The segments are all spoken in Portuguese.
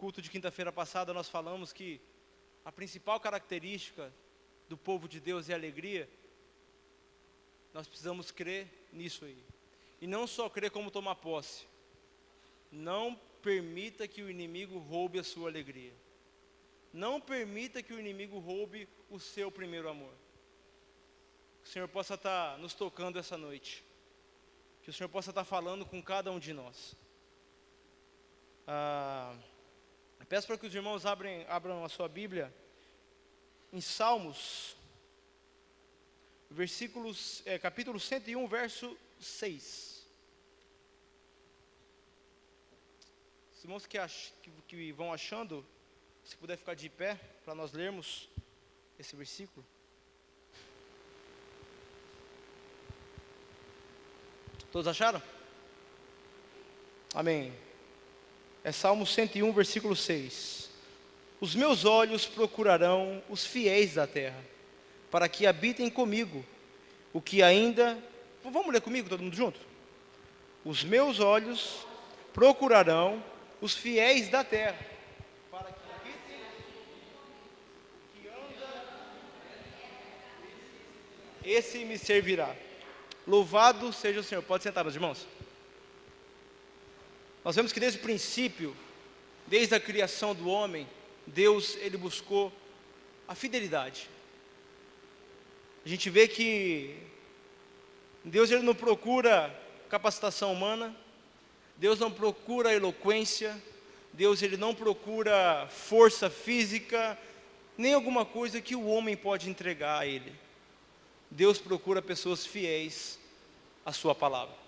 culto de quinta-feira passada nós falamos que a principal característica do povo de Deus é a alegria. Nós precisamos crer nisso aí. E não só crer como tomar posse. Não permita que o inimigo roube a sua alegria. Não permita que o inimigo roube o seu primeiro amor. Que o Senhor possa estar nos tocando essa noite. Que o Senhor possa estar falando com cada um de nós. Peço para que os irmãos abram a sua Bíblia em Salmos, capítulo 101, verso 6. Os irmãos que vão achando, se puder ficar de pé, para nós lermos esse versículo. Todos acharam? Amém. É Salmo 101, versículo 6. Os meus olhos procurarão os fiéis da terra, para que habitem comigo, o que ainda... Vamos ler comigo, todo mundo junto? Os meus olhos procurarão os fiéis da terra, para que habitem o que anda, esse me servirá. Louvado seja o Senhor. Pode sentar, meus irmãos. Nós vemos que desde o princípio, desde a criação do homem, Deus, Ele buscou a fidelidade. A gente vê que Deus, Ele não procura capacitação humana, Deus não procura eloquência, Deus, Ele não procura força física, nem alguma coisa que o homem pode entregar a Ele. Deus procura pessoas fiéis à sua palavra.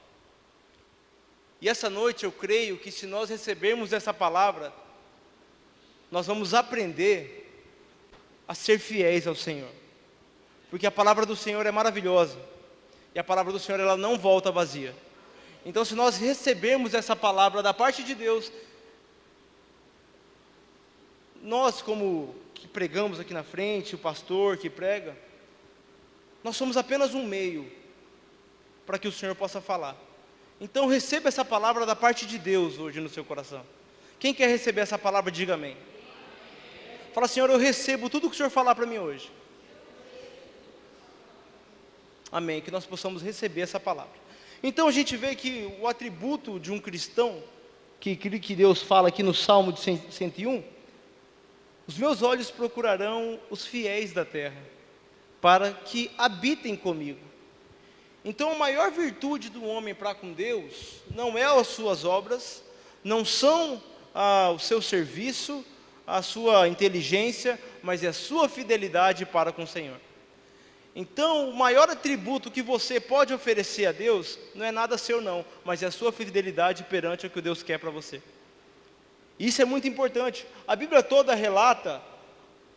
E essa noite eu creio que se nós recebermos essa palavra, nós vamos aprender a ser fiéis ao Senhor. Porque a palavra do Senhor é maravilhosa. E a palavra do Senhor, ela não volta vazia. Então, se nós recebermos essa palavra da parte de Deus, nós como que pregamos aqui na frente, o pastor que prega, nós somos apenas um meio para que o Senhor possa falar. Então receba essa palavra da parte de Deus hoje no seu coração. Quem quer receber essa palavra, diga amém. Fala, Senhor, eu recebo tudo que o Senhor falar para mim hoje. Amém, que nós possamos receber essa palavra. Então a gente vê que o atributo de um cristão, que Deus fala aqui no Salmo de 101, os meus olhos procurarão os fiéis da terra, para que habitem comigo. Então a maior virtude do homem para com Deus, não é as suas obras, não são o seu serviço, a sua inteligência, mas é a sua fidelidade para com o Senhor. Então o maior atributo que você pode oferecer a Deus, não é nada seu não, mas é a sua fidelidade perante o que Deus quer para você. Isso é muito importante. A Bíblia toda relata,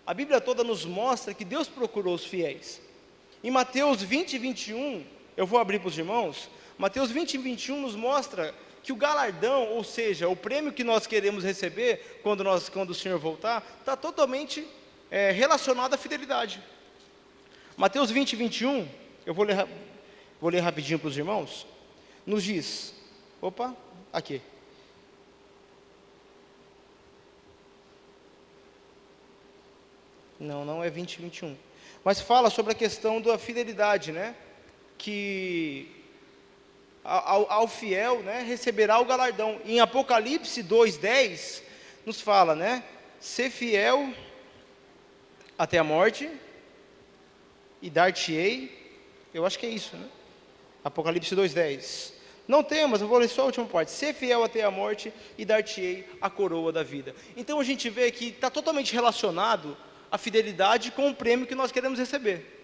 a Bíblia toda nos mostra que Deus procurou os fiéis. Em Mateus 20 e 21, eu vou abrir para os irmãos, Mateus 20 e 21 nos mostra que o galardão, ou seja, o prêmio que nós queremos receber quando o Senhor voltar, está totalmente relacionado à fidelidade. Mateus 20 e 21, eu vou ler rapidinho para os irmãos, nos diz, aqui. Não é 20 e 21, mas fala sobre a questão da fidelidade, né? Que ao fiel, né, receberá o galardão. Em Apocalipse 2:10 nos fala, né, ser fiel até a morte e dar-te-ei, eu acho que é isso, né? Apocalipse 2:10. Não temas, eu vou ler só a última parte. Ser fiel até a morte e dar-te-ei a coroa da vida. Então a gente vê que está totalmente relacionado a fidelidade com o prêmio que nós queremos receber.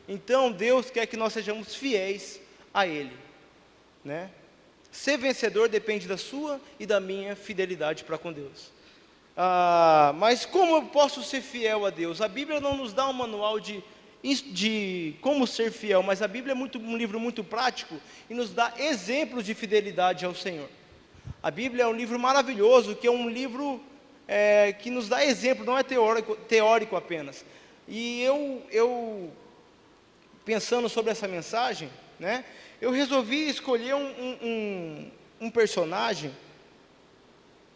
Então Deus quer que nós sejamos fiéis a Ele, né? Ser vencedor depende da sua e da minha fidelidade para com Deus. Mas como eu posso ser fiel a Deus? A Bíblia não nos dá um manual de como ser fiel, mas a Bíblia é um livro muito prático e nos dá exemplos de fidelidade ao Senhor. A Bíblia é um livro maravilhoso, que é um livro que nos dá exemplo, não é teórico apenas. E eu pensando sobre essa mensagem, né, eu resolvi escolher um personagem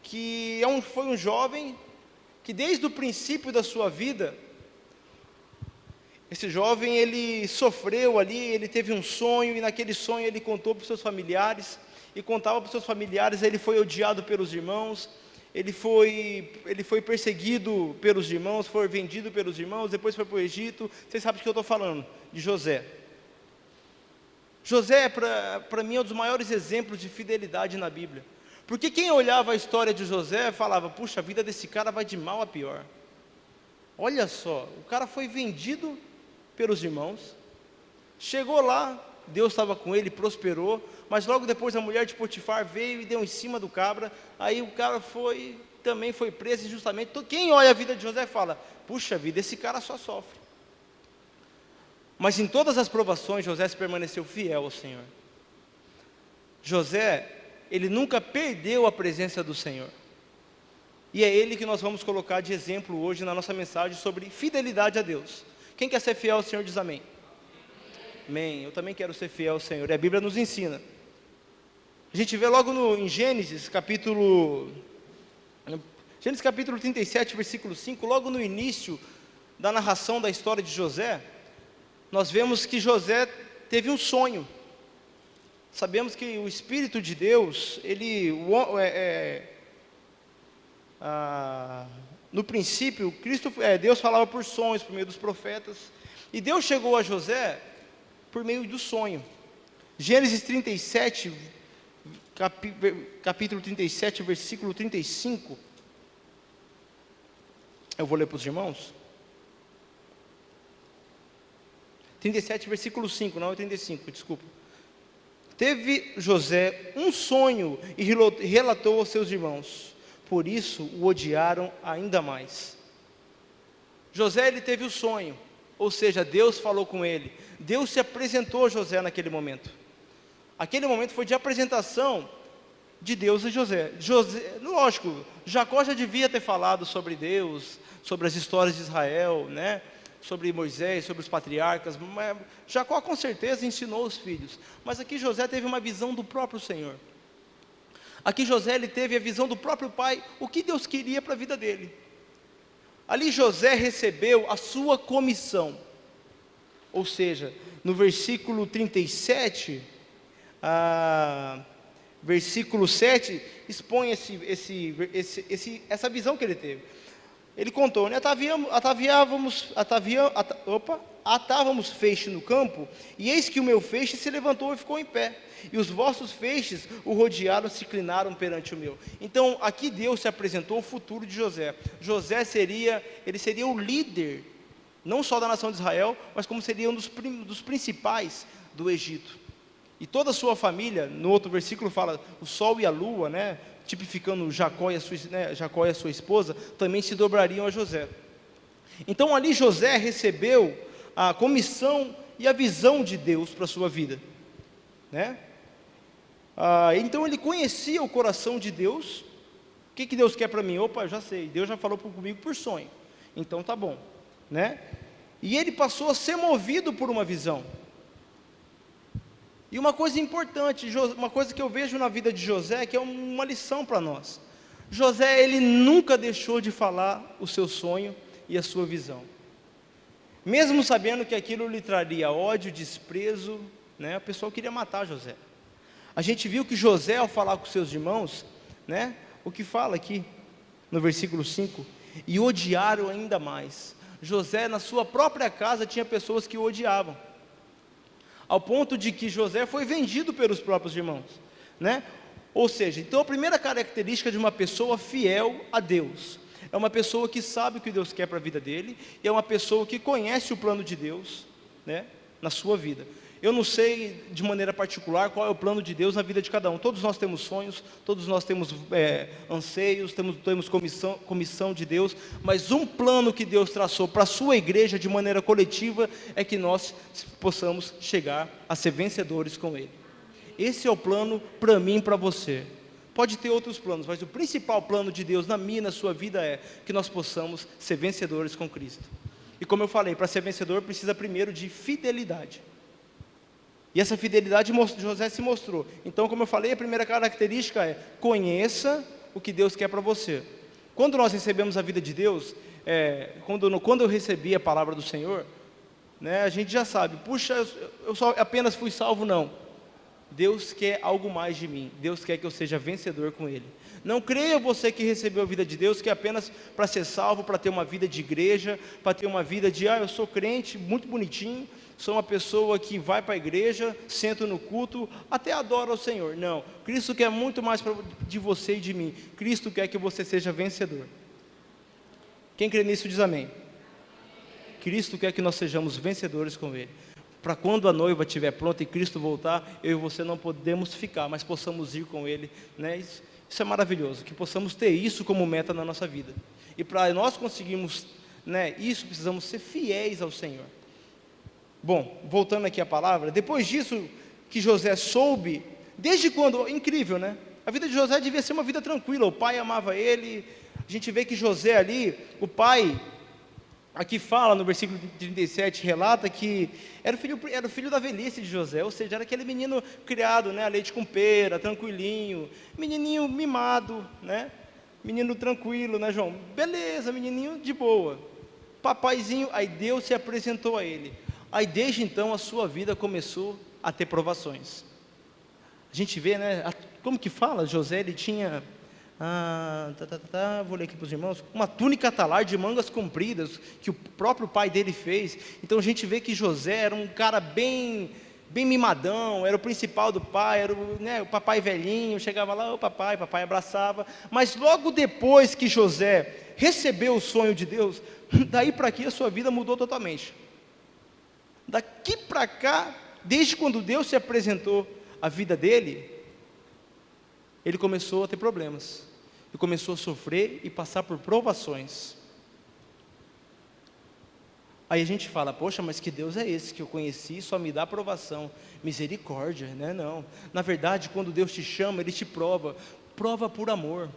que foi um jovem que desde o princípio da sua vida, esse jovem ele sofreu ali, ele teve um sonho, e naquele sonho ele contou para os seus familiares, e contava para os seus familiares, ele foi odiado pelos irmãos, ele foi perseguido pelos irmãos, foi vendido pelos irmãos, depois foi para o Egito. Vocês sabem do que eu estou falando, de José. José, para mim, é um dos maiores exemplos de fidelidade na Bíblia. Porque quem olhava a história de José falava, puxa, a vida desse cara vai de mal a pior. Olha só, o cara foi vendido pelos irmãos, chegou lá, Deus estava com ele, prosperou, mas logo depois a mulher de Potifar veio e deu em cima do cabra, aí o cara também foi preso injustamente. Então, quem olha a vida de José fala, puxa vida, esse cara só sofre. Mas em todas as provações, José se permaneceu fiel ao Senhor. José, ele nunca perdeu a presença do Senhor. E é ele que nós vamos colocar de exemplo hoje na nossa mensagem sobre fidelidade a Deus. Quem quer ser fiel ao Senhor diz amém. Amém. Eu também quero ser fiel ao Senhor. E a Bíblia nos ensina. A gente vê logo em Gênesis capítulo 37, versículo 5, logo no início da narração da história de José, nós vemos que José teve um sonho. Sabemos que o Espírito de Deus, no princípio, Deus falava por sonhos, por meio dos profetas, e Deus chegou a José por meio do sonho. Gênesis 37, capítulo 37, versículo 35, eu vou ler para os irmãos. 37, versículo 5, não é 35, desculpa. Teve José um sonho e relatou aos seus irmãos, por isso o odiaram ainda mais. José, ele teve o sonho, ou seja, Deus falou com ele, Deus se apresentou a José naquele momento. Aquele momento foi de apresentação de Deus a José. Lógico, Jacó já devia ter falado sobre Deus, sobre as histórias de Israel, né? Sobre Moisés, sobre os patriarcas. Jacó com certeza ensinou os filhos, mas aqui José teve uma visão do próprio Senhor. Aqui José, ele teve a visão do próprio pai, o que Deus queria para a vida dele. Ali José recebeu a sua comissão, ou seja, no versículo 37, versículo 7, expõe essa visão que ele teve. Ele contou, né? Atávamos feixe no campo, e eis que o meu feixe se levantou e ficou em pé, e os vossos feixes o rodearam, se inclinaram perante o meu. Então, aqui Deus se apresentou o futuro de José. José seria o líder, não só da nação de Israel, mas como seria um dos principais do Egito. E toda a sua família, no outro versículo fala, o sol e a lua, né? Tipificando Jacó e a sua esposa, também se dobrariam a José. Então ali José recebeu a comissão e a visão de Deus para a sua vida, né? Então ele conhecia o coração de Deus. O que Deus quer para mim? Opa, eu já sei, Deus já falou comigo por sonho, então tá bom, né? E ele passou a ser movido por uma visão. E uma coisa importante, uma coisa que eu vejo na vida de José, que é uma lição para nós. José, ele nunca deixou de falar o seu sonho e a sua visão. Mesmo sabendo que aquilo lhe traria ódio, desprezo, né? O pessoal queria matar José. A gente viu que José, ao falar com seus irmãos, né? O que fala aqui, no versículo 5, e odiaram ainda mais. José, na sua própria casa, tinha pessoas que o odiavam. Ao ponto de que José foi vendido pelos próprios irmãos, né? Ou seja, então a primeira característica de uma pessoa fiel a Deus, é uma pessoa que sabe o que Deus quer para a vida dele, e é uma pessoa que conhece o plano de Deus, né, na sua vida. Eu não sei de maneira particular qual é o plano de Deus na vida de cada um. Todos nós temos sonhos, todos nós temos anseios, temos comissão de Deus, mas um plano que Deus traçou para a sua igreja de maneira coletiva é que nós possamos chegar a ser vencedores com Ele. Esse é o plano para mim e para você. Pode ter outros planos, mas o principal plano de Deus na minha e na sua vida é que nós possamos ser vencedores com Cristo. E como eu falei, para ser vencedor precisa primeiro de fidelidade. E essa fidelidade José se mostrou. Então, como eu falei, a primeira característica é: conheça o que Deus quer para você. Quando nós recebemos a vida de Deus, quando eu recebi a palavra do Senhor, né, a gente já sabe, puxa, eu só apenas fui salvo, não. Deus quer algo mais de mim, Deus quer que eu seja vencedor com Ele. Não creia você que recebeu a vida de Deus, que é apenas para ser salvo, para ter uma vida de igreja, para ter uma vida de, eu sou crente, muito bonitinho, sou uma pessoa que vai para a igreja, sento no culto, até adora o Senhor. Não, Cristo quer muito mais de você e de mim. Cristo quer que você seja vencedor. Quem crê nisso diz amém. Cristo quer que nós sejamos vencedores com Ele. Para quando a noiva estiver pronta e Cristo voltar, eu e você não podemos ficar, mas possamos ir com Ele, né? Isso é maravilhoso, que possamos ter isso como meta na nossa vida. E para nós conseguirmos, né, isso, precisamos ser fiéis ao Senhor. Bom, voltando aqui à palavra, depois disso que José soube, desde quando, incrível, né? A vida de José devia ser uma vida tranquila, o pai amava ele. A gente vê que José ali, o pai, aqui fala no versículo 37, relata que era o filho da velhice de José, ou seja, era aquele menino criado, né, a leite com pera, tranquilinho, menininho mimado, né, menino tranquilo, né, João? Beleza, menininho de boa, papaizinho. Aí Deus se apresentou a ele. Aí desde então a sua vida começou a ter provações. A gente vê, né, como que fala? José, ele tinha... vou ler aqui para os irmãos, uma túnica talar de mangas compridas, que o próprio pai dele fez. Então a gente vê que José era um cara bem mimadão, era o principal do pai, era o papai velhinho, chegava lá, o papai abraçava. Mas logo depois que José recebeu o sonho de Deus, daí para aqui a sua vida mudou totalmente. Daqui para cá, desde quando Deus se apresentou à vida dele, ele começou a ter problemas, ele começou a sofrer e passar por provações. Aí a gente fala, poxa, mas que Deus é esse que eu conheci, só me dá provação, misericórdia, né? Não, na verdade, quando Deus te chama, Ele te prova por amor.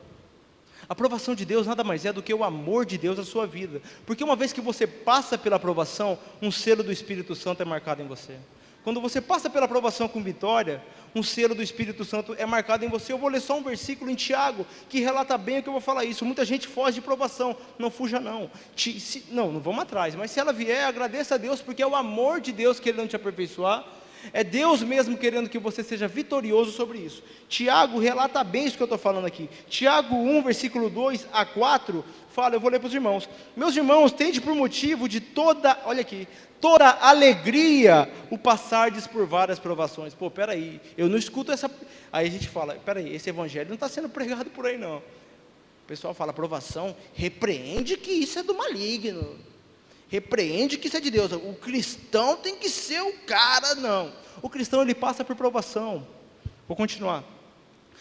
A aprovação de Deus nada mais é do que o amor de Deus na sua vida, porque uma vez que você passa pela aprovação, um selo do Espírito Santo é marcado em você. Quando você passa pela aprovação com vitória, um selo do Espírito Santo é marcado em você. Eu vou ler só um versículo em Tiago, que relata bem o que eu vou falar isso. Muita gente foge de provação, não fuja não. Não vamos atrás, mas se ela vier, agradeça a Deus, porque é o amor de Deus querendo te aperfeiçoar. É Deus mesmo querendo que você seja vitorioso sobre isso. Tiago relata bem isso que eu estou falando aqui. Tiago 1, versículo 2 a 4, fala, eu vou ler para os irmãos. Meus irmãos, tende por motivo de toda alegria o passardes por várias provações. Pô, peraí, eu não escuto essa... Aí a gente fala, peraí, esse evangelho não está sendo pregado por aí não. O pessoal fala, provação, repreende que isso é do maligno. Repreende que isso é de Deus. O cristão tem que ser o cara, não. O cristão, ele passa por provação. Vou continuar.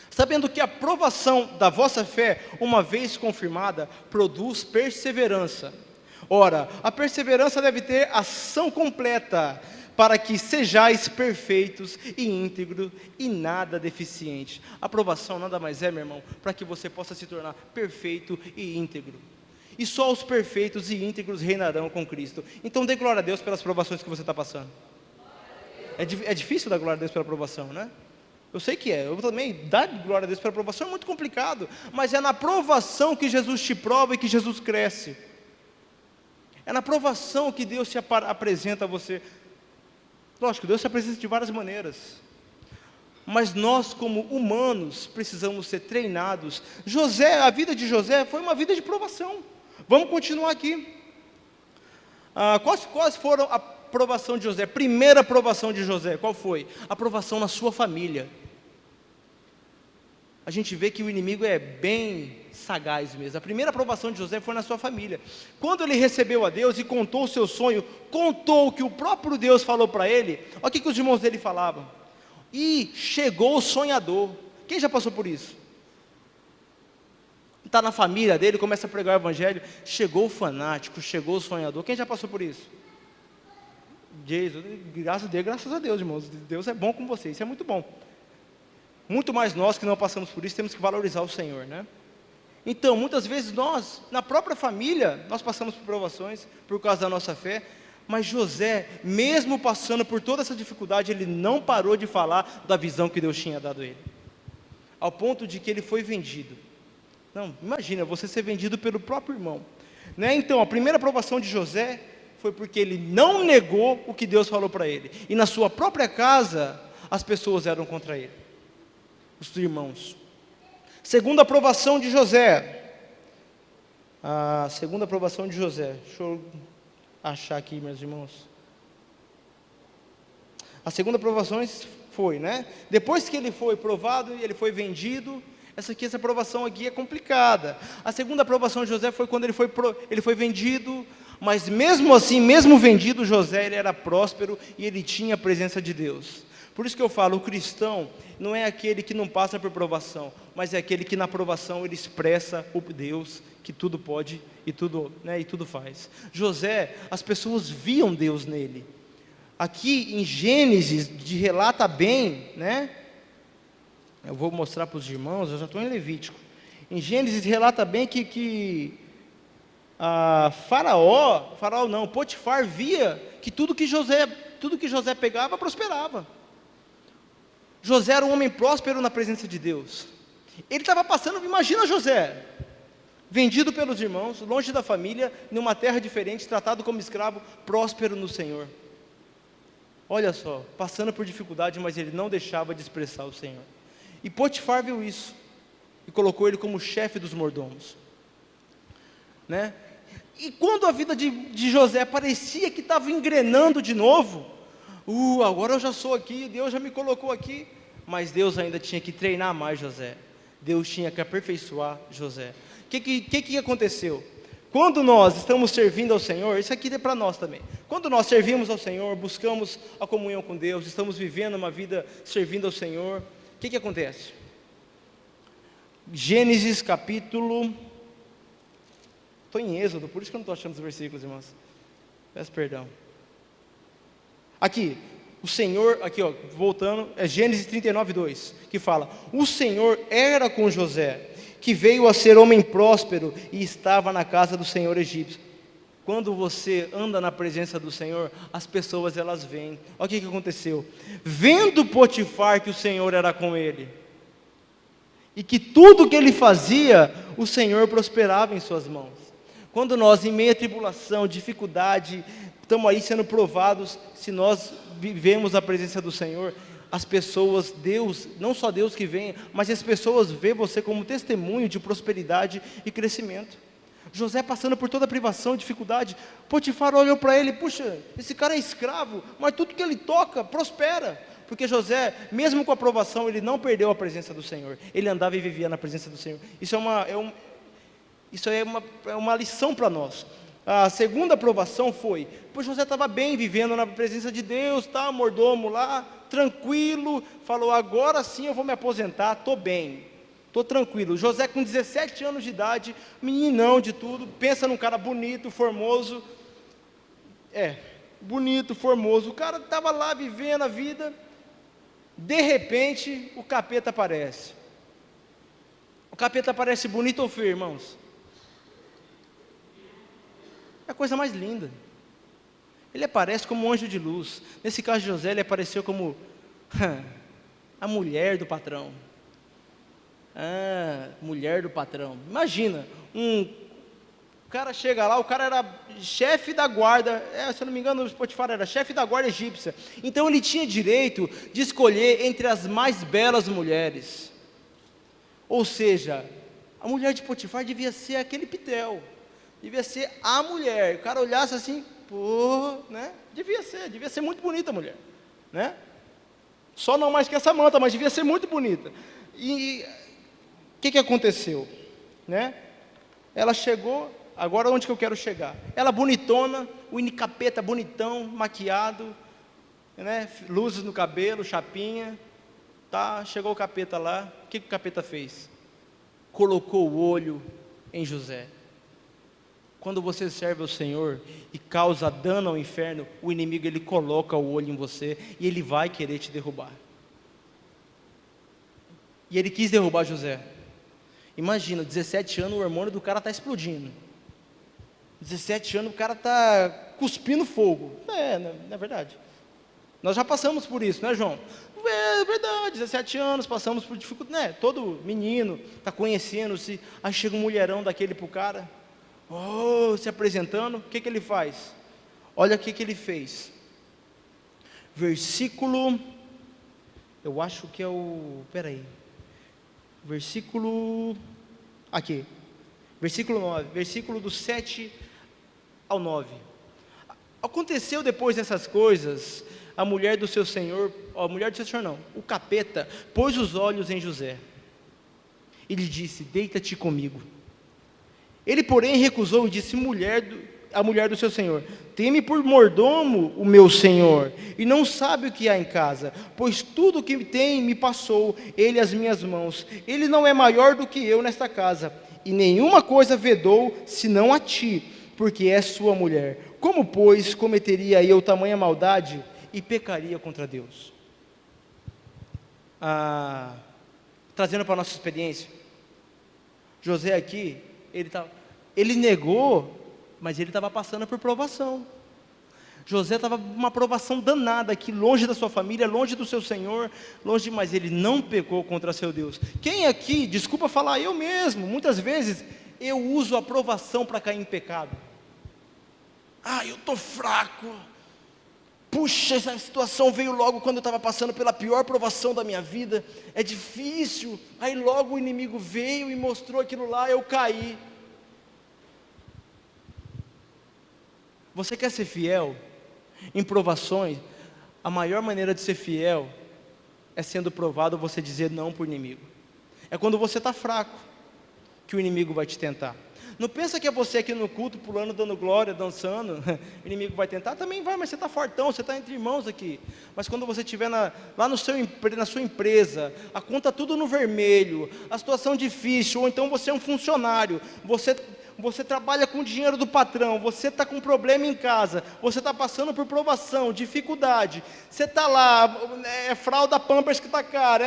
Sabendo que a provação da vossa fé, uma vez confirmada, produz perseverança. Ora, a perseverança deve ter ação completa, para que sejais perfeitos e íntegros e nada deficiente. A aprovação nada mais é, meu irmão, para que você possa se tornar perfeito e íntegro. E só os perfeitos e íntegros reinarão com Cristo. Então dê glória a Deus pelas provações que você está passando. É difícil dar glória a Deus pela provação, né? Eu sei que é, eu também dar glória a Deus pela provação é muito complicado. Mas é na provação que Jesus te prova e que Jesus cresce. É na provação que Deus se apresenta a você. Lógico, Deus se apresenta de várias maneiras. Mas nós como humanos precisamos ser treinados. A vida de José foi uma vida de provação. Vamos continuar aqui. Quais foram a aprovação de José? Primeira aprovação de José, qual foi? A aprovação na sua família. A gente vê que o inimigo é bem sagaz mesmo. A primeira aprovação de José foi na sua família. Quando ele recebeu a Deus e contou o seu sonho, contou o que o próprio Deus falou para ele, olha o que os irmãos dele falavam. E chegou o sonhador. Quem já passou por isso? Está na família dele, começa a pregar o evangelho. Chegou o fanático, chegou o sonhador. Quem já passou por isso? Jesus, graças a Deus, irmãos. Deus é bom com vocês, isso é muito bom. Muito mais nós que não passamos por isso, temos que valorizar o Senhor, né? Então, muitas vezes nós, na própria família, nós passamos por provações por causa da nossa fé. Mas José, mesmo passando por toda essa dificuldade, ele não parou de falar da visão que Deus tinha dado a ele. Ao ponto de que ele foi vendido. Não, imagina, você ser vendido pelo próprio irmão. Né? Então, a primeira provação de José foi porque ele não negou o que Deus falou para ele. E na sua própria casa, as pessoas eram contra ele. Os irmãos. Segunda aprovação de José. A segunda aprovação de José. Deixa eu achar aqui, meus irmãos. A segunda aprovação foi, né? Depois que ele foi provado e ele foi vendido, essa aprovação aqui é complicada. A segunda aprovação de José foi quando ele foi vendido, mas mesmo assim, mesmo vendido, José, ele era próspero e ele tinha a presença de Deus. Por isso que eu falo, o cristão não é aquele que não passa por provação, mas é aquele que na provação ele expressa o Deus que tudo pode e tudo, né, e tudo faz. José, as pessoas viam Deus nele. Aqui em Gênesis relata bem, né? Eu vou mostrar para os irmãos, eu já estou em Levítico. Em Gênesis relata bem que Potifar via que tudo que José pegava prosperava. José era um homem próspero na presença de Deus. Ele estava passando, imagina José, vendido pelos irmãos, longe da família, numa terra diferente, tratado como escravo, próspero no Senhor. Olha só, passando por dificuldade, mas ele não deixava de expressar o Senhor. E Potifar viu isso, e colocou ele como chefe dos mordomos. Né? E quando a vida de José parecia que estava engrenando de novo, agora eu já sou aqui, Deus já me colocou aqui, mas Deus ainda tinha que treinar mais José. Deus tinha que aperfeiçoar José. O que aconteceu? Quando nós estamos servindo ao Senhor, isso aqui é para nós também. Quando nós servimos ao Senhor, buscamos a comunhão com Deus, estamos vivendo uma vida servindo ao Senhor, o que acontece? Gênesis capítulo... Estou em Êxodo, por isso que eu não estou achando os versículos, irmãos. Peço perdão. Aqui, o Senhor, aqui ó, voltando, é Gênesis 39:2, que fala: o Senhor era com José, que veio a ser homem próspero e estava na casa do Senhor egípcio. Quando você anda na presença do Senhor, as pessoas elas vêm. Olha o que aconteceu. Vendo Potifar que o Senhor era com ele, e que tudo que ele fazia, o Senhor prosperava em suas mãos. Quando nós, em meio à tribulação, dificuldade, estamos aí sendo provados, se nós vivemos a presença do Senhor, as pessoas, Deus, não só Deus que vem, mas as pessoas veem você como testemunho de prosperidade e crescimento. José passando por toda a privação, dificuldade, Potifar olhou para ele, puxa, esse cara é escravo, mas tudo que ele toca, prospera. Porque José, mesmo com a provação, ele não perdeu a presença do Senhor, ele andava e vivia na presença do Senhor. Isso é uma lição para nós. A segunda aprovação foi, pois José estava bem, vivendo na presença de Deus, tá, mordomo lá, tranquilo, falou, agora sim eu vou me aposentar, estou bem, estou tranquilo. José com 17 anos de idade, meninão de tudo, pensa num cara bonito, formoso, bonito, formoso, o cara estava lá vivendo a vida, de repente o capeta aparece. O capeta aparece bonito ou feio, irmãos? É a coisa mais linda. Ele aparece como um anjo de luz. Nesse caso de José, ele apareceu como a mulher do patrão. Mulher do patrão. Imagina, o cara chega lá, o cara era chefe da guarda, se eu não me engano, o Potifar era chefe da guarda egípcia. Então ele tinha direito de escolher entre as mais belas mulheres. Ou seja, a mulher de Potifar devia ser aquele pitel. Devia ser a mulher. O cara olhasse assim, né? Devia ser muito bonita a mulher, né? Só não mais que essa manta, mas devia ser muito bonita. E o que aconteceu, né? Ela chegou, agora onde que eu quero chegar? Ela bonitona, o capeta bonitão, maquiado, né? Luzes no cabelo, chapinha, tá? Chegou o capeta lá, o que o capeta fez? Colocou o olho em José. Quando você serve ao Senhor e causa dano ao inferno, o inimigo ele coloca o olho em você e ele vai querer te derrubar. E ele quis derrubar José. Imagina, 17 anos o hormônio do cara está explodindo. 17 anos o cara está cuspindo fogo. Não é verdade. Nós já passamos por isso, né, João? É verdade, 17 anos, passamos por dificuldade, né? Todo menino está conhecendo-se, aí chega um mulherão daquele para o cara, se apresentando, o que ele faz? Olha o que ele fez. Versículo, eu acho que é versículo, aqui, versículo 9, versículo do 7 ao 9. Aconteceu depois dessas coisas, a mulher do seu senhor não, o capeta, pôs os olhos em José, e lhe disse, deita-te comigo. Ele, porém, recusou e disse, a mulher do seu senhor, teme por mordomo o meu senhor, e não sabe o que há em casa, pois tudo o que tem me passou, ele às minhas mãos, ele não é maior do que eu nesta casa, e nenhuma coisa vedou, senão a ti, porque és sua mulher. Como, pois, cometeria eu tamanha maldade, e pecaria contra Deus? Trazendo para a nossa experiência, José aqui, ele negou, mas ele estava passando por provação. José estava uma provação danada aqui, longe da sua família, longe do seu Senhor, mas ele não pecou contra seu Deus. Quem aqui, desculpa falar, eu mesmo, muitas vezes, eu uso a provação para cair em pecado. Eu estou fraco, puxa, essa situação veio logo quando eu estava passando pela pior provação da minha vida, é difícil, aí logo o inimigo veio e mostrou aquilo lá, eu caí. Você quer ser fiel em provações? A maior maneira de ser fiel é sendo provado, você dizer não para o inimigo. É quando você está fraco que o inimigo vai te tentar. Não pensa que é você aqui no culto, pulando, dando glória, dançando, o inimigo vai tentar, também vai, mas você está fortão, você está entre irmãos aqui. Mas quando você estiver lá na sua empresa, a conta tudo no vermelho, a situação difícil, ou então você é um funcionário, você trabalha com o dinheiro do patrão, você está com problema em casa, você está passando por provação, dificuldade, você está lá, é fralda Pampers que está cara,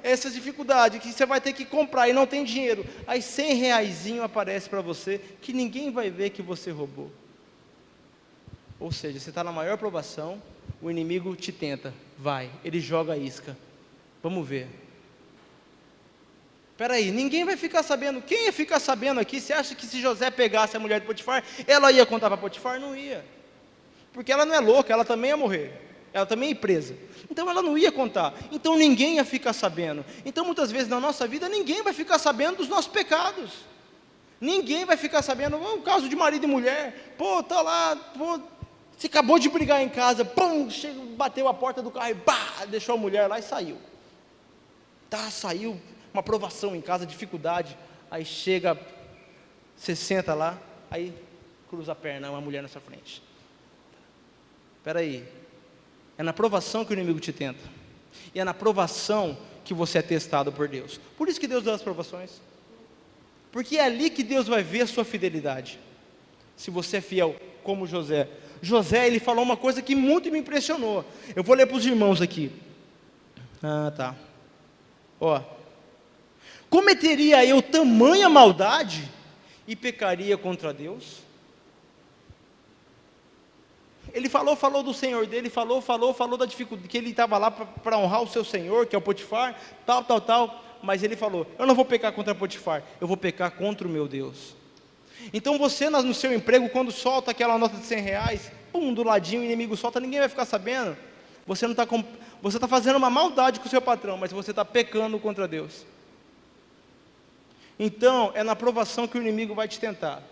essas dificuldades que você vai ter que comprar e não tem dinheiro, aí 100 reaisinho aparece para você, que ninguém vai ver que você roubou. Ou seja, você está na maior provação, o inimigo te tenta, ele joga a isca, vamos ver. Espera aí, ninguém vai ficar sabendo. Quem ia ficar sabendo aqui? Você acha que se José pegasse a mulher de Potifar, ela ia contar para Potifar? Não ia, porque ela não é louca, ela também ia morrer, ela também é presa, então ela não ia contar, então ninguém ia ficar sabendo. Então muitas vezes na nossa vida, ninguém vai ficar sabendo dos nossos pecados, ninguém vai ficar sabendo, um caso de marido e mulher, tá lá, você acabou de brigar em casa, bateu a porta do carro e deixou a mulher lá e saiu, saiu, uma provação em casa, dificuldade, aí chega, você senta lá, aí cruza a perna, uma mulher na sua frente. Espera aí, é na provação que o inimigo te tenta, e é na provação que você é testado por Deus. Por isso que Deus dá as provações, porque é ali que Deus vai ver a sua fidelidade, se você é fiel, como José. José, ele falou uma coisa que muito me impressionou, eu vou ler para os irmãos aqui. Cometeria eu tamanha maldade e pecaria contra Deus? Ele falou do Senhor dele, falou da dificuldade, que ele estava lá para honrar o seu Senhor, que é o Potifar, tal, mas ele falou, eu não vou pecar contra Potifar, eu vou pecar contra o meu Deus. Então você no seu emprego, quando solta aquela nota de 100 reais, do ladinho o inimigo solta, ninguém vai ficar sabendo, você está fazendo uma maldade com o seu patrão, mas você está pecando contra Deus. Então, é na provação que o inimigo vai te tentar.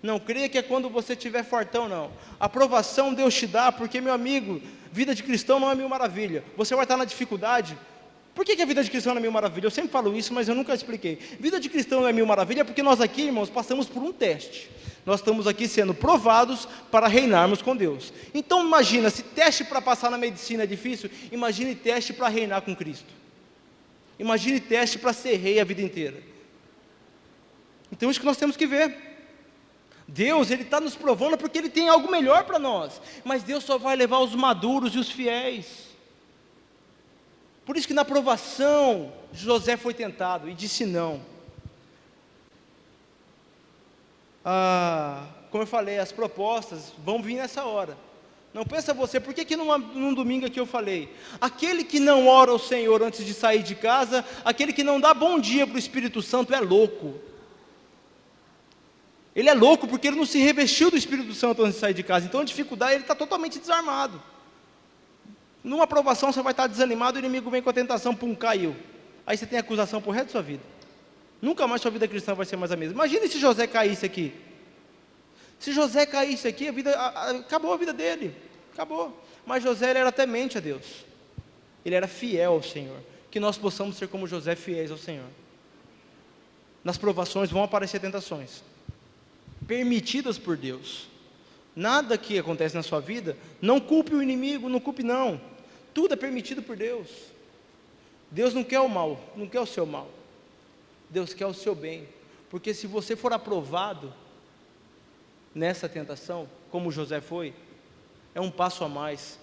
Não creia que é quando você estiver fortão, não. A provação Deus te dá, porque, meu amigo, vida de cristão não é mil maravilha. Você vai estar na dificuldade. Por que a vida de cristão não é mil maravilha? Eu sempre falo isso, mas eu nunca expliquei. Vida de cristão não é mil maravilha, porque nós aqui, irmãos, passamos por um teste. Nós estamos aqui sendo provados para reinarmos com Deus. Então, imagina, se teste para passar na medicina é difícil, imagine teste para reinar com Cristo. Imagine teste para ser rei a vida inteira. Então isso que nós temos que ver. Deus, Ele está nos provando porque Ele tem algo melhor para nós. Mas Deus só vai levar os maduros e os fiéis. Por isso que na provação, José foi tentado e disse não. Como eu falei, as propostas vão vir nessa hora. Não pensa você, por que num domingo aqui eu falei? Aquele que não ora ao Senhor antes de sair de casa, aquele que não dá bom dia para o Espírito Santo é louco. Ele é louco porque ele não se revestiu do Espírito Santo antes de sair de casa. Então a dificuldade, ele está totalmente desarmado. Numa provação você vai estar desanimado, o inimigo vem com a tentação, pum, caiu. Aí você tem acusação por resto da sua vida. Nunca mais sua vida cristã vai ser mais a mesma. Imagina se José caísse aqui. Se José caísse aqui, acabou a vida dele. Acabou. Mas José, ele era temente a Deus. Ele era fiel ao Senhor. Que nós possamos ser como José, fiéis ao Senhor. Nas provações vão aparecer tentações, permitidas por Deus. Nada que acontece na sua vida, não culpe o inimigo, não culpe não. Tudo é permitido por Deus. Deus não quer o mal, não quer o seu mal. Deus quer o seu bem. Porque se você for aprovado nessa tentação, como José foi, é um passo a mais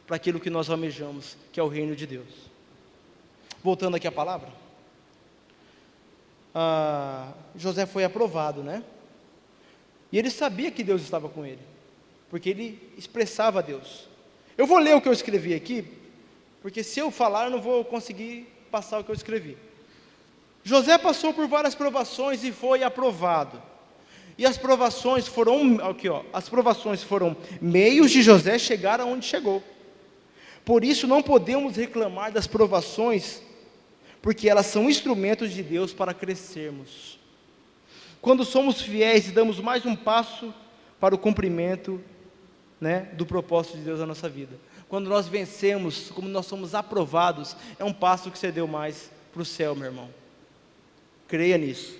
para aquilo que nós almejamos, que é o reino de Deus. Voltando aqui à palavra, José foi aprovado, né? E ele sabia que Deus estava com ele, porque ele expressava a Deus. Eu vou ler o que eu escrevi aqui, porque se eu falar eu não vou conseguir passar o que eu escrevi. José passou por várias provações e foi aprovado. E as provações foram, as provações foram meios de José chegar aonde chegou. Por isso não podemos reclamar das provações, porque elas são instrumentos de Deus para crescermos. Quando somos fiéis e damos mais um passo para o cumprimento, né, do propósito de Deus na nossa vida. Quando nós vencemos, como nós somos aprovados, é um passo que você deu mais para o céu, meu irmão. Creia nisso.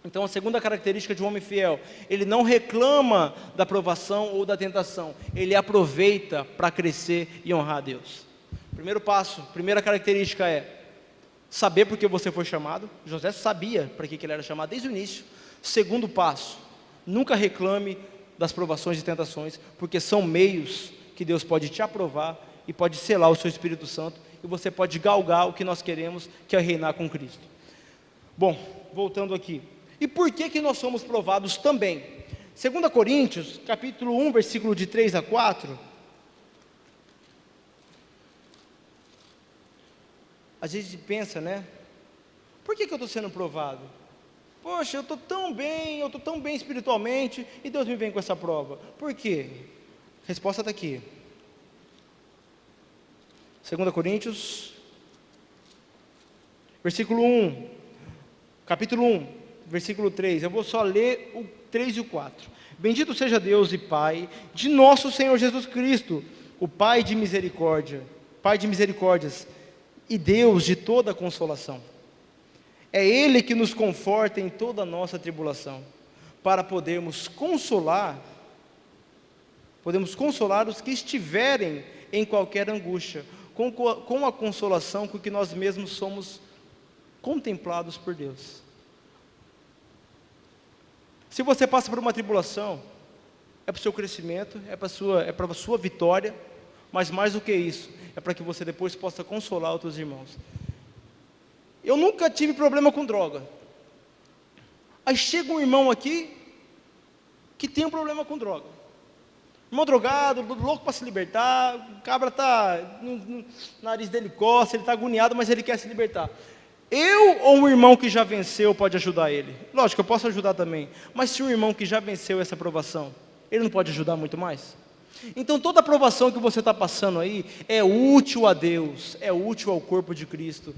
Então a segunda característica de um homem fiel, ele não reclama da provação ou da tentação, ele aproveita para crescer e honrar a Deus. Primeiro passo, primeira característica é saber por que você foi chamado. José sabia para que ele era chamado desde o início. Segundo passo, nunca reclame das provações e tentações, porque são meios que Deus pode te aprovar e pode selar o seu Espírito Santo, e você pode galgar o que nós queremos, que é reinar com Cristo. Bom, voltando aqui. E por que nós somos provados também? 2 Coríntios, capítulo 1, versículo de 3 a 4. Às vezes a gente pensa, né? Por que eu estou sendo provado? Poxa, eu estou tão bem espiritualmente, e Deus me vem com essa prova. Por quê? A resposta está aqui. 2 Coríntios, versículo 1, capítulo 1. Versículo 3, eu vou só ler o 3 e o 4. Bendito seja Deus e Pai de nosso Senhor Jesus Cristo, o Pai de misericórdia, Pai de misericórdias e Deus de toda consolação. É Ele que nos conforta em toda a nossa tribulação, para podermos consolar os que estiverem em qualquer angústia, com a consolação com que nós mesmos somos contemplados por Deus. Se você passa por uma tribulação, é para o seu crescimento, é para a sua vitória, mas mais do que isso, é para que você depois possa consolar outros irmãos. Eu nunca tive problema com droga. Aí chega um irmão aqui, que tem um problema com droga. Irmão drogado, louco para se libertar, o cabra está, no nariz dele coça, ele está agoniado, mas ele quer se libertar. Eu ou um irmão que já venceu pode ajudar ele? Lógico, eu posso ajudar também. Mas se um irmão que já venceu essa provação, ele não pode ajudar muito mais? Então toda a provação que você está passando aí é útil a Deus, é útil ao corpo de Cristo.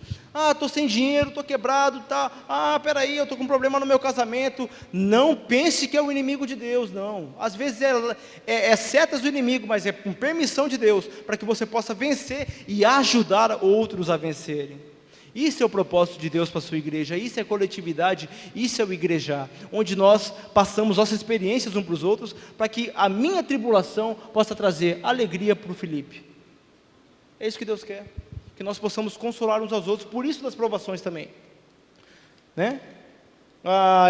Estou sem dinheiro, estou quebrado, tá? Peraí, eu estou com um problema no meu casamento. Não pense que é o inimigo de Deus, não. Às vezes é setas do inimigo, mas é com permissão de Deus, para que você possa vencer e ajudar outros a vencerem. Isso é o propósito de Deus para a sua igreja, isso é coletividade, isso é o igrejar, onde nós passamos nossas experiências uns para os outros, para que a minha tribulação possa trazer alegria para o Felipe. É isso que Deus quer, que nós possamos consolar uns aos outros, por isso das provações também, né?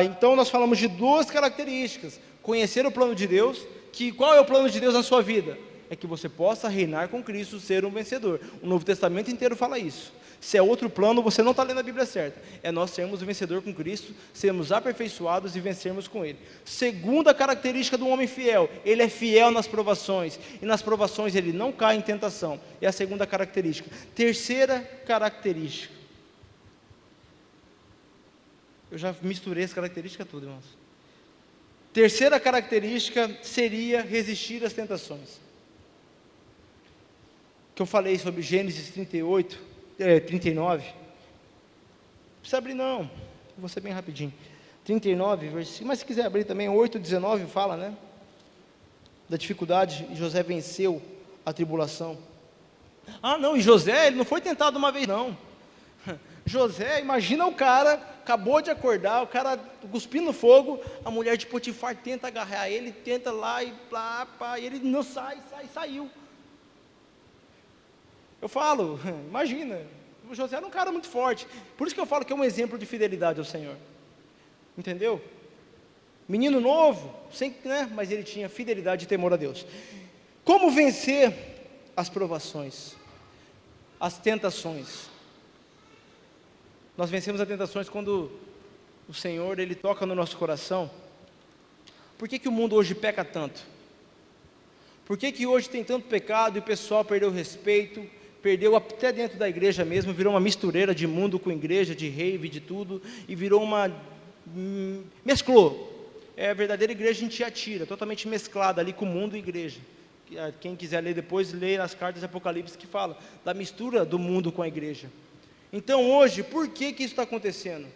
Então nós falamos de duas características: conhecer o plano de Deus. Qual é o plano de Deus na sua vida? É é que você possa reinar com Cristo, ser um vencedor. O Novo Testamento inteiro fala isso. Se é outro plano, você não está lendo a Bíblia certa. É nós sermos o vencedor com Cristo, sermos aperfeiçoados e vencermos com Ele. Segunda característica do homem fiel, ele é fiel nas provações. E nas provações ele não cai em tentação. É a segunda característica. Terceira característica. Eu já misturei essa característica toda, irmãos. Terceira característica seria resistir às tentações. Que eu falei sobre Gênesis 39. Não precisa abrir não, vou ser bem rapidinho. 39, versículo, mas se quiser abrir também, 8:19 fala, né? Da dificuldade, e José venceu a tribulação. Ah não, e José, ele não foi tentado uma vez não. José, imagina o cara, acabou de acordar, o cara cuspindo fogo, a mulher de Potifar tenta agarrar ele, tenta lá e pá, e ele não saiu. Eu falo, imagina, o José era um cara muito forte, por isso que eu falo que é um exemplo de fidelidade ao Senhor, entendeu? Menino novo, mas ele tinha fidelidade e temor a Deus. Como vencer as provações, as tentações? Nós vencemos as tentações quando o Senhor, Ele toca no nosso coração. Por que o mundo hoje peca tanto? Por que hoje tem tanto pecado e o pessoal perdeu o respeito, perdeu até dentro da igreja mesmo, virou uma mistureira de mundo com igreja, de rave, de tudo, e virou mesclou. É a verdadeira igreja em Tiatira, totalmente mesclada ali com o mundo e igreja. Quem quiser ler depois, lê as cartas de Apocalipse que fala da mistura do mundo com a igreja. Então hoje, por que isso está acontecendo?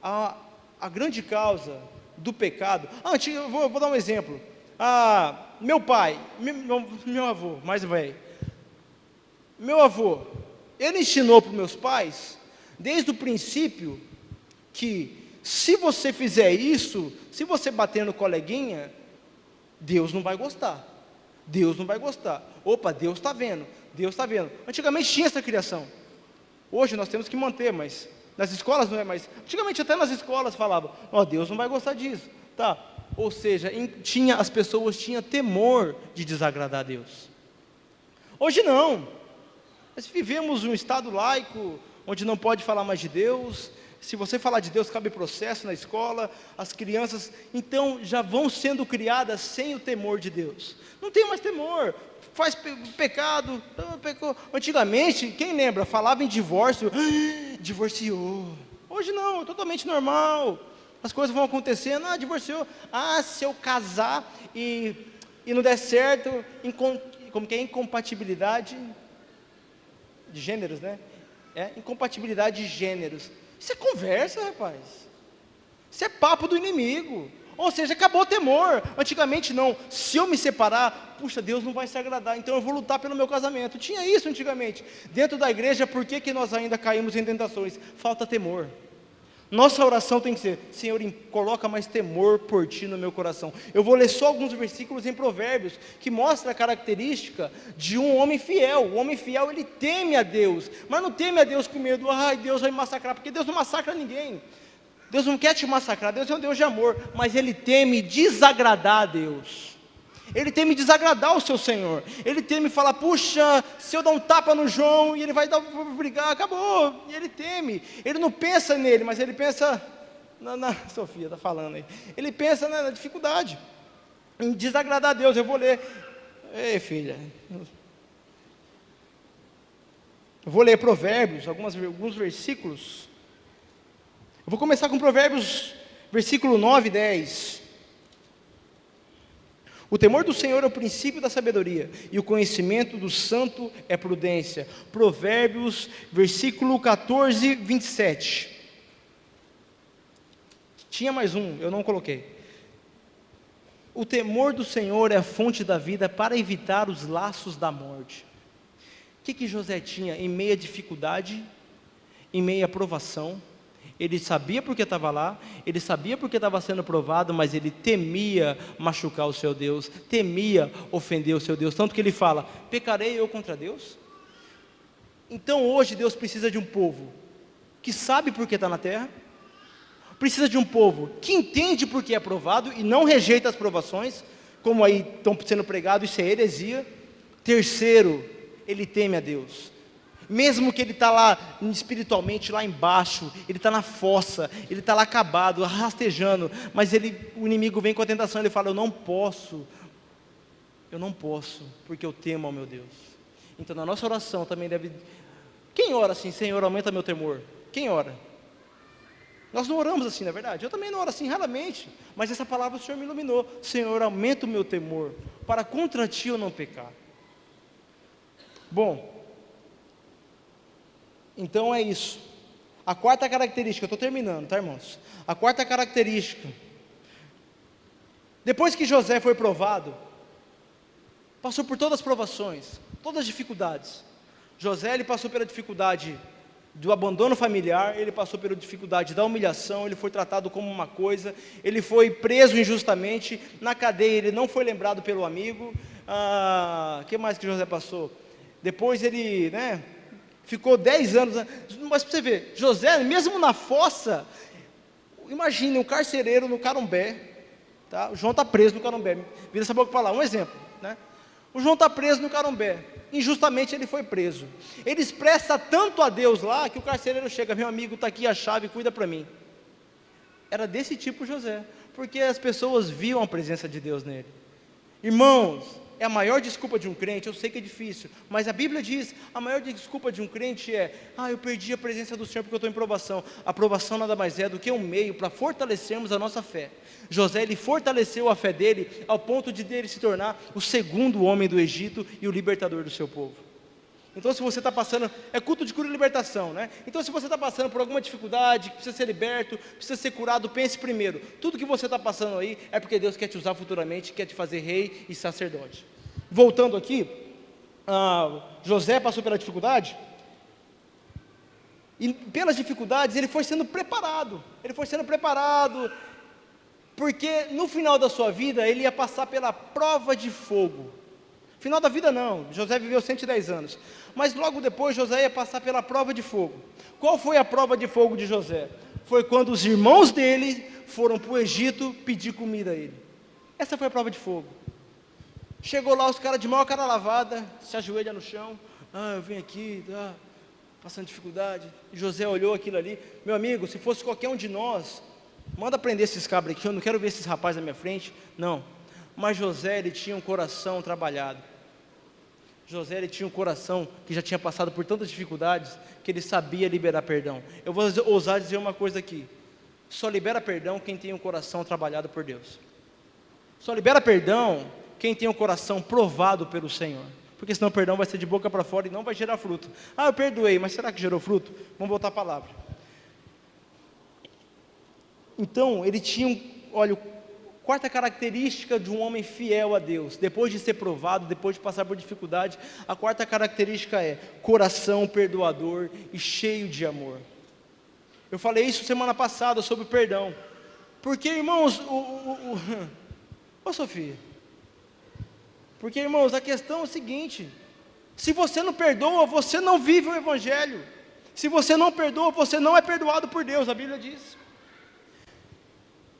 A grande causa do pecado, eu vou dar um exemplo. Meu pai, meu avô, mais velho, meu avô, ele ensinou para os meus pais, desde o princípio, que se você fizer isso, se você bater no coleguinha, Deus não vai gostar. Deus não vai gostar. Opa, Deus está vendo. Deus está vendo. Antigamente tinha essa criação. Hoje nós temos que manter, mas nas escolas não é mais. Antigamente até nas escolas falavam, Deus não vai gostar disso. Tá? Ou seja, as pessoas tinham temor de desagradar a Deus. Hoje não. Nós vivemos um estado laico, onde não pode falar mais de Deus. Se você falar de Deus, cabe processo na escola. As crianças, então, já vão sendo criadas sem o temor de Deus. Não tem mais temor. Faz pecado, pecou. Antigamente, quem lembra, falava em divórcio, divorciou. Hoje não, é totalmente normal. As coisas vão acontecendo, divorciou. Se eu casar e não der certo, como que é? Incompatibilidade de gêneros, né? Incompatibilidade de gêneros. Isso é conversa, rapaz. Isso é papo do inimigo. Ou seja, acabou o temor. Antigamente não, se eu me separar, puxa, Deus não vai se agradar, então eu vou lutar pelo meu casamento. Tinha isso antigamente. Dentro da igreja, por que nós ainda caímos em tentações? Falta temor. Nossa oração tem que ser, Senhor, coloca mais temor por Ti no meu coração. Eu vou ler só alguns versículos em Provérbios, que mostra a característica de um homem fiel. O homem fiel, ele teme a Deus, mas não teme a Deus com medo, Deus vai me massacrar, porque Deus não massacra ninguém. Deus não quer te massacrar, Deus é um Deus de amor, mas Ele teme desagradar a Deus. Ele teme desagradar o seu Senhor. Ele teme falar, puxa, se eu dar um tapa no João, e ele vai brigar, acabou. E ele teme, ele não pensa nele, mas ele pensa, Sofia está falando aí, ele pensa na dificuldade, em desagradar a Deus. Eu vou ler, ei filha, eu vou ler Provérbios, alguns versículos. Eu vou começar com Provérbios, versículo 9 e 10. O temor do Senhor é o princípio da sabedoria, e o conhecimento do santo é prudência. Provérbios, versículo 14, 27. Tinha mais um, eu não coloquei. O temor do Senhor é a fonte da vida para evitar os laços da morte. O que José tinha em meia dificuldade, em meia provação? Ele sabia porque estava lá, ele sabia porque estava sendo provado, mas ele temia machucar o seu Deus, temia ofender o seu Deus, tanto que ele fala, pecarei eu contra Deus? Então hoje Deus precisa de um povo que sabe porque está na terra, precisa de um povo que entende porque é provado e não rejeita as provações, como aí estão sendo pregados, isso é heresia. Terceiro, ele teme a Deus. Mesmo que ele está lá espiritualmente, lá embaixo, ele está na fossa, ele está lá acabado, rastejando, mas o inimigo vem com a tentação, ele fala, eu não posso, porque eu temo ao meu Deus. Então na nossa oração também deve... Quem ora assim, Senhor, aumenta meu temor? Quem ora? Nós não oramos assim, na verdade. Eu também não oro assim, raramente. Mas essa palavra o Senhor me iluminou. Senhor, aumenta o meu temor, para contra ti eu não pecar. Bom, então é isso. A quarta característica, eu estou terminando, tá, irmãos? A quarta característica. Depois que José foi provado, passou por todas as provações, todas as dificuldades. José, ele passou pela dificuldade do abandono familiar, ele passou pela dificuldade da humilhação, ele foi tratado como uma coisa, ele foi preso injustamente, na cadeia ele não foi lembrado pelo amigo. Que mais que José passou? Depois ele, ficou 10 anos, mas para você ver, José, mesmo na fossa, imagine um carcereiro no Carumbé, tá? O João está preso no Carumbé, vira essa boca para lá, um exemplo, o João está preso no Carumbé, injustamente ele foi preso, ele expressa tanto a Deus lá, que o carcereiro chega, meu amigo, está aqui a chave, cuida para mim. Era desse tipo José, porque as pessoas viam a presença de Deus nele. Irmãos, é a maior desculpa de um crente, eu sei que é difícil, mas a Bíblia diz, a maior desculpa de um crente é, eu perdi a presença do Senhor porque eu estou em provação. A provação nada mais é do que um meio para fortalecermos a nossa fé. José, ele fortaleceu a fé dele, ao ponto de dele se tornar o segundo homem do Egito e o libertador do seu povo. Então se você está passando, é culto de cura e libertação, Então se você está passando por alguma dificuldade, que precisa ser liberto, precisa ser curado, pense primeiro, tudo que você está passando aí, é porque Deus quer te usar futuramente, quer te fazer rei e sacerdote. Voltando aqui, José passou pela dificuldade, e pelas dificuldades ele foi sendo preparado, porque no final da sua vida, ele ia passar pela prova de fogo. Final da vida não, José viveu 110 anos, mas logo depois José ia passar pela prova de fogo. Qual foi a prova de fogo de José? Foi quando os irmãos dele foram para o Egito pedir comida a ele. Essa foi a prova de fogo. Chegou lá os caras de maior cara lavada, se ajoelha no chão, eu vim aqui, passando dificuldade. E José olhou aquilo ali, meu amigo, se fosse qualquer um de nós, manda prender esses cabras aqui, eu não quero ver esses rapazes na minha frente, não. Mas José, ele tinha um coração trabalhado. José, ele tinha um coração que já tinha passado por tantas dificuldades, que ele sabia liberar perdão. Eu vou ousar dizer uma coisa aqui, só libera perdão quem tem um coração trabalhado por Deus. Só libera perdão quem tem um coração provado pelo Senhor, porque senão o perdão vai ser de boca para fora e não vai gerar fruto. Eu perdoei, mas será que gerou fruto? Vamos voltar à palavra. Então, ele tinha, quarta característica de um homem fiel a Deus, depois de ser provado, depois de passar por dificuldade, a quarta característica é coração perdoador e cheio de amor. Eu falei isso semana passada sobre o perdão, porque irmãos, Sofia, porque irmãos, a questão é o seguinte, se você não perdoa, você não vive o Evangelho, se você não perdoa, você não é perdoado por Deus, a Bíblia diz.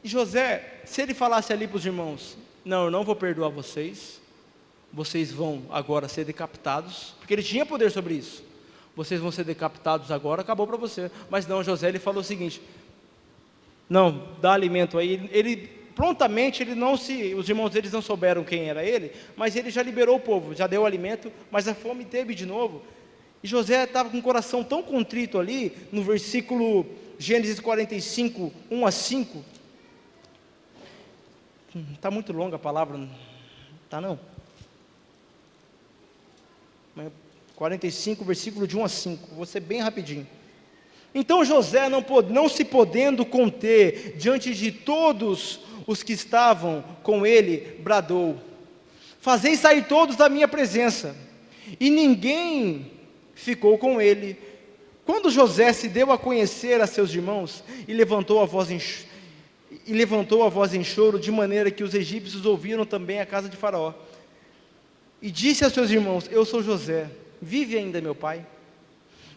E José, se ele falasse ali para os irmãos, eu não vou perdoar vocês, vocês vão agora ser decapitados, porque ele tinha poder sobre isso, vocês vão ser decapitados agora, acabou para você. Mas não, José, ele falou o seguinte, não, dá alimento aí. Ele prontamente, os irmãos deles não souberam quem era ele, mas ele já liberou o povo, já deu alimento, mas a fome teve de novo. E José estava com o coração tão contrito ali, no versículo Gênesis 45, 1 a 5, está muito longa a palavra, está não? 45, versículo de 1 a 5, vou ser bem rapidinho. Então José, não se podendo conter diante de todos os que estavam com ele, bradou, fazei sair todos da minha presença, e ninguém ficou com ele. Quando José se deu a conhecer a seus irmãos, e levantou a voz em choro, de maneira que os egípcios ouviram também a casa de Faraó. E disse a seus irmãos, eu sou José, vive ainda meu pai?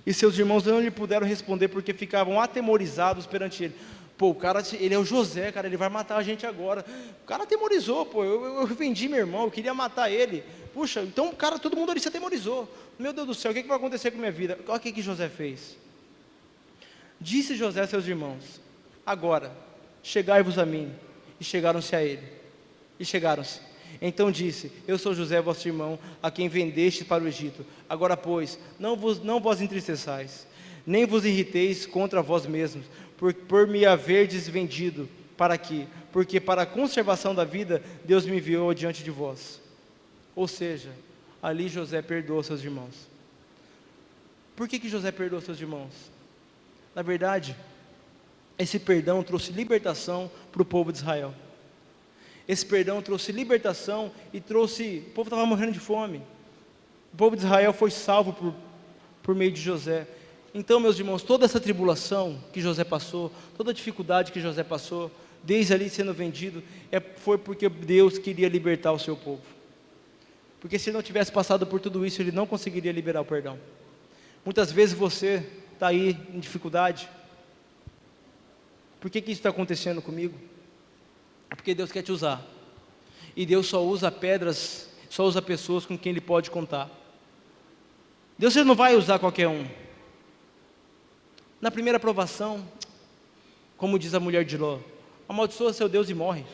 E seus irmãos não lhe puderam responder, porque ficavam atemorizados perante ele. Pô, o cara, ele é o José, cara, ele vai matar a gente agora. O cara atemorizou, pô, eu vendi meu irmão, eu queria matar ele. Puxa, então o cara, todo mundo ali se atemorizou. Meu Deus do céu, o que vai acontecer com a minha vida? Olha o que José fez. Disse José a seus irmãos: agora, chegai-vos a mim. E chegaram-se a ele. E chegaram-se. Então disse: eu sou José, vosso irmão, a quem vendeste para o Egito. Agora, pois, não vos entristeçais, nem vos irriteis contra vós mesmos, por me haverdes vendido para aqui, porque para a conservação da vida Deus me enviou diante de vós. Ou seja, ali José perdoou seus irmãos. Por que José perdoou seus irmãos? Na verdade, esse perdão trouxe libertação para o povo de Israel. Esse perdão trouxe libertação e trouxe... O povo estava morrendo de fome. O povo de Israel foi salvo por meio de José. Então, meus irmãos, toda essa tribulação que José passou, toda a dificuldade que José passou, desde ali sendo vendido, foi porque Deus queria libertar o seu povo. Porque se ele não tivesse passado por tudo isso, ele não conseguiria liberar o perdão. Muitas vezes você está aí em dificuldade. Por que isso está acontecendo comigo? É porque Deus quer te usar. E Deus só usa pedras, só usa pessoas com quem Ele pode contar. Deus não vai usar qualquer um. Na primeira provação, como diz a mulher de Ló, amaldiçoa seu Deus e morre.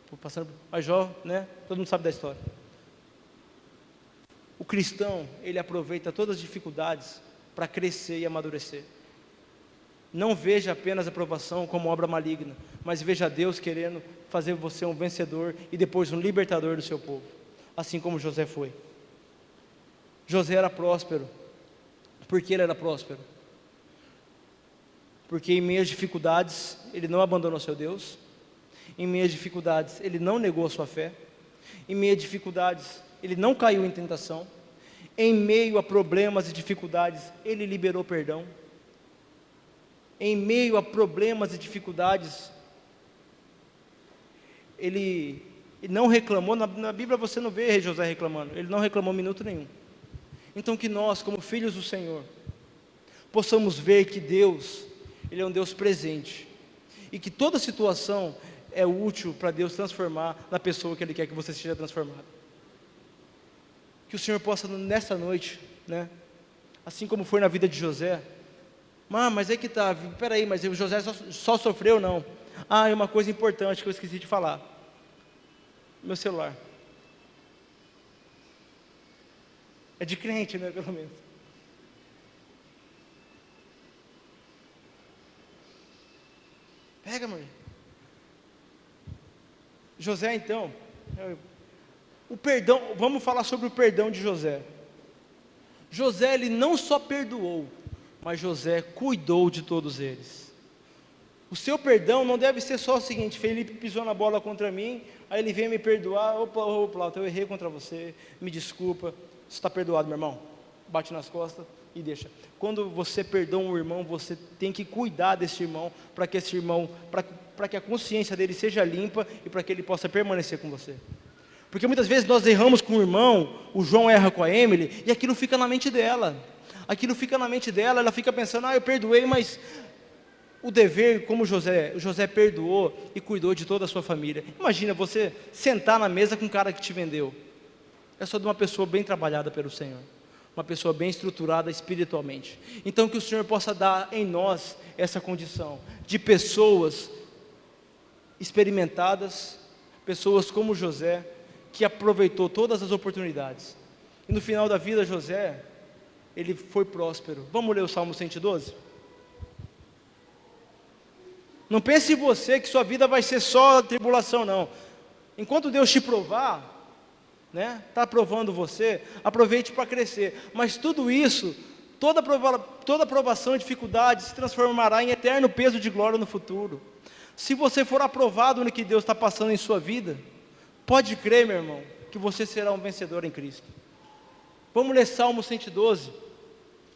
Estou passando a Jó, né? Todo mundo sabe da história. O cristão, ele aproveita todas as dificuldades para crescer e amadurecer. Não veja apenas a provação como obra maligna, mas veja Deus querendo fazer você um vencedor e depois um libertador do seu povo, assim como José foi. José era próspero. Por que ele era próspero? Porque em meio às dificuldades, ele não abandonou seu Deus. Em meio às dificuldades, ele não negou a sua fé. Em meio às dificuldades, ele não caiu em tentação. Em meio a problemas e dificuldades, ele liberou perdão. Em meio a problemas e dificuldades, ele não reclamou. Na Bíblia você não vê José reclamando. Ele não reclamou minuto nenhum. Então que nós, como filhos do Senhor, possamos ver que Deus, Ele é um Deus presente. E que toda situação é útil para Deus transformar na pessoa que Ele quer que você seja transformado. Que o Senhor possa nessa noite, né, assim como foi na vida de José. Mas é que tá, peraí, mas o José só sofreu não. É uma coisa importante que eu esqueci de falar. Meu celular. É de crente, né, pelo menos. Pega, amor. José, então, o perdão, vamos falar sobre o perdão de José. José, ele não só perdoou, mas José cuidou de todos eles. O seu perdão não deve ser só o seguinte: Felipe pisou na bola contra mim, aí ele vem me perdoar. Opa, eu errei contra você, me desculpa. Você está perdoado, meu irmão. Bate nas costas e deixa. Quando você perdoa um irmão, você tem que cuidar desse irmão, para que esse irmão, para que a consciência dele seja limpa e para que ele possa permanecer com você. Porque muitas vezes nós erramos com o irmão, o João erra com a Emily, e aquilo fica na mente dela. Aquilo fica na mente dela, ela fica pensando: eu perdoei, mas o dever, como José perdoou e cuidou de toda a sua família. Imagina você sentar na mesa com um cara que te vendeu. É só de uma pessoa bem trabalhada pelo Senhor, uma pessoa bem estruturada espiritualmente. Então que o Senhor possa dar em nós essa condição de pessoas experimentadas, pessoas como José, que aproveitou todas as oportunidades. E no final da vida, José, ele foi próspero. Vamos ler o Salmo 112? Não pense em você que sua vida vai ser só tribulação, não. Enquanto Deus te provar, né, está provando você, aproveite para crescer. Mas tudo isso, toda provação e dificuldade se transformará em eterno peso de glória no futuro. Se você for aprovado no que Deus está passando em sua vida, pode crer, meu irmão, que você será um vencedor em Cristo. Vamos ler Salmo 112,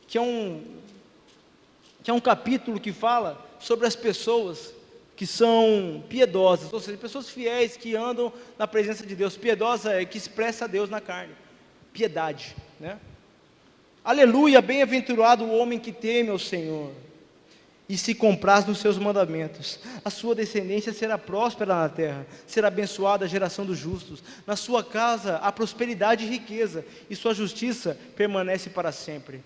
que é um capítulo que fala sobre as pessoas que são piedosas, ou seja, pessoas fiéis que andam na presença de Deus. Piedosa é que expressa a Deus na carne, piedade, né? Aleluia, bem-aventurado o homem que teme ao Senhor, e se compraz nos seus mandamentos. A sua descendência será próspera na terra, será abençoada a geração dos justos. Na sua casa há prosperidade e riqueza, e sua justiça permanece para sempre.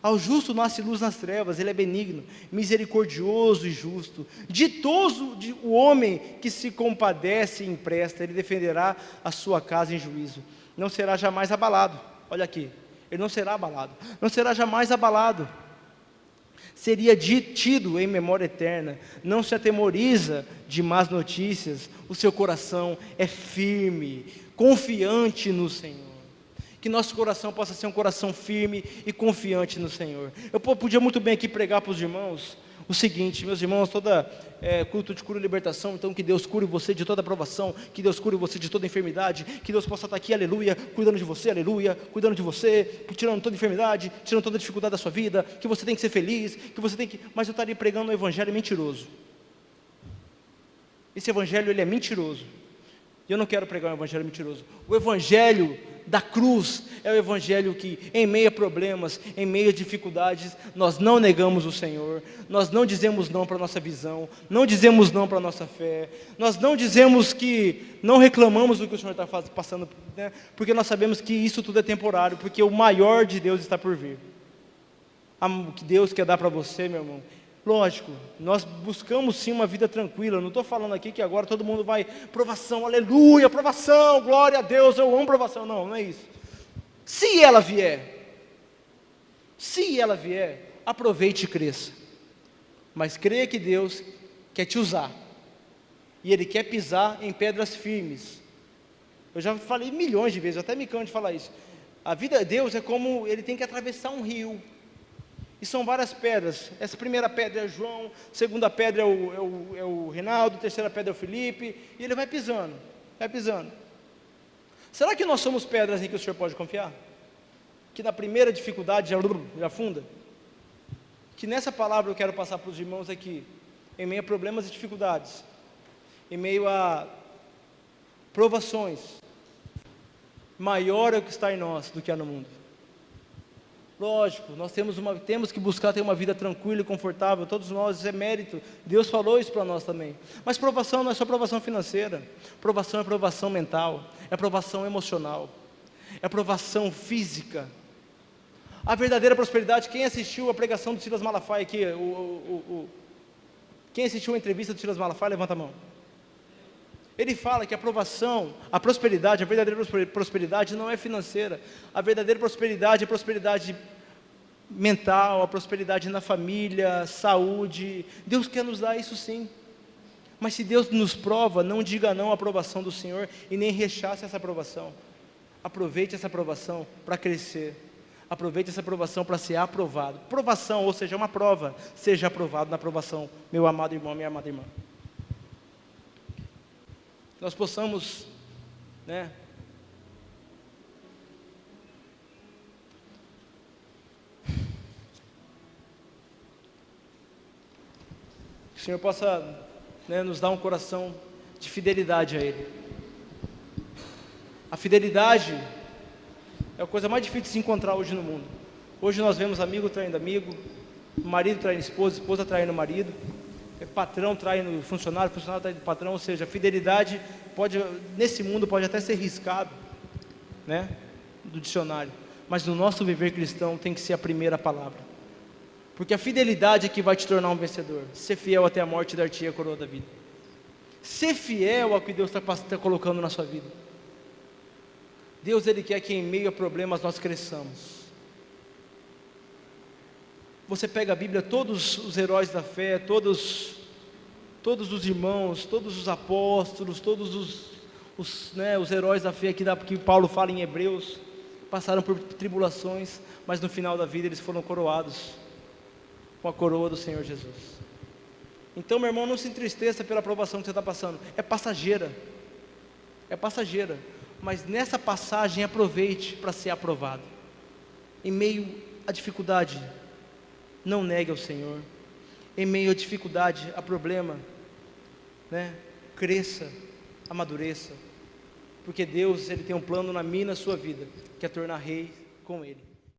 Ao justo nasce luz nas trevas, ele é benigno, misericordioso e justo. Ditoso o homem que se compadece e empresta, ele defenderá a sua casa em juízo. Não será jamais abalado. Olha aqui, ele não será abalado, não será jamais abalado. Seria tido em memória eterna, não se atemoriza de más notícias, o seu coração é firme, confiante no Senhor. Que nosso coração possa ser um coração firme e confiante no Senhor. Eu podia muito bem aqui pregar para os irmãos o seguinte: meus irmãos, toda culto de cura e libertação, então que Deus cure você de toda provação, que Deus cure você de toda enfermidade, que Deus possa estar aqui, aleluia, cuidando de você, aleluia, cuidando de você, tirando toda enfermidade, tirando toda dificuldade da sua vida, que você tem que ser feliz, que você tem que... Mas eu estaria pregando um evangelho mentiroso. Esse evangelho, ele é mentiroso. E eu não quero pregar um evangelho mentiroso. O evangelho da cruz é o evangelho que, em meio a problemas, em meio a dificuldades, nós não negamos o Senhor, nós não dizemos não para a nossa visão, não dizemos não para a nossa fé, nós não dizemos que não reclamamos do que o Senhor está passando, né? Porque nós sabemos que isso tudo é temporário, porque o maior de Deus está por vir. O que Deus quer dar para você, meu irmão, lógico, nós buscamos sim uma vida tranquila. Não estou falando aqui que agora todo mundo vai, provação, aleluia, provação, glória a Deus, eu amo provação. Não, não é isso. Se ela vier, aproveite e cresça. Mas creia que Deus quer te usar, e Ele quer pisar em pedras firmes. Eu já falei milhões de vezes, eu até me canso de falar isso. A vida de Deus é como Ele tem que atravessar um rio. E são várias pedras. Essa primeira pedra é João, segunda pedra é o Reinaldo, terceira pedra é o Felipe, e ele vai pisando, vai pisando. Será que nós somos pedras em que o Senhor pode confiar? Que na primeira dificuldade já afunda? Que nessa palavra eu quero passar para os irmãos aqui, em meio a problemas e dificuldades, em meio a provações, maior é o que está em nós do que há no mundo. Lógico, nós temos que buscar ter uma vida tranquila e confortável, todos nós, isso é mérito, Deus falou isso para nós também. Mas provação não é só provação financeira, provação é provação mental, é provação emocional, é provação física. A verdadeira prosperidade, quem assistiu a pregação do Silas Malafaia aqui, quem assistiu a entrevista do Silas Malafaia, levanta a mão. Ele fala que a provação, a prosperidade, a verdadeira prosperidade não é financeira. A verdadeira prosperidade é prosperidade mental, a prosperidade na família, saúde. Deus quer nos dar isso sim. Mas se Deus nos prova, não diga não à aprovação do Senhor e nem rechace essa aprovação. Aproveite essa aprovação para crescer. Aproveite essa aprovação para ser aprovado. Provação, ou seja, uma prova, seja aprovado na aprovação, meu amado irmão, minha amada irmã. Nós possamos, né, que o Senhor possa, né, nos dar um coração de fidelidade a Ele. A fidelidade é a coisa mais difícil de se encontrar hoje no mundo. Hoje nós vemos amigo traindo amigo, marido traindo esposa, esposa traindo marido, patrão traindo funcionário, funcionário traindo patrão. Ou seja, a fidelidade pode, nesse mundo, pode até ser riscado, né, do dicionário, mas no nosso viver cristão tem que ser a primeira palavra, porque a fidelidade é que vai te tornar um vencedor. Ser fiel até a morte, dar-te a coroa da vida. Ser fiel ao que Deus está colocando na sua vida. Deus, Ele quer que em meio a problemas nós cresçamos. Você pega a Bíblia, todos os heróis da fé, todos os irmãos, todos os apóstolos, todos os heróis da fé que Paulo fala em Hebreus, passaram por tribulações, mas no final da vida eles foram coroados com a coroa do Senhor Jesus. Então, meu irmão, não se entristeça pela provação que você está passando, é passageira, mas nessa passagem aproveite para ser aprovado. Em meio à dificuldade, não negue ao Senhor. Em meio à dificuldade, a problema, né, cresça, amadureça, porque Deus, Ele tem um plano na minha e na sua vida, que é tornar rei com Ele.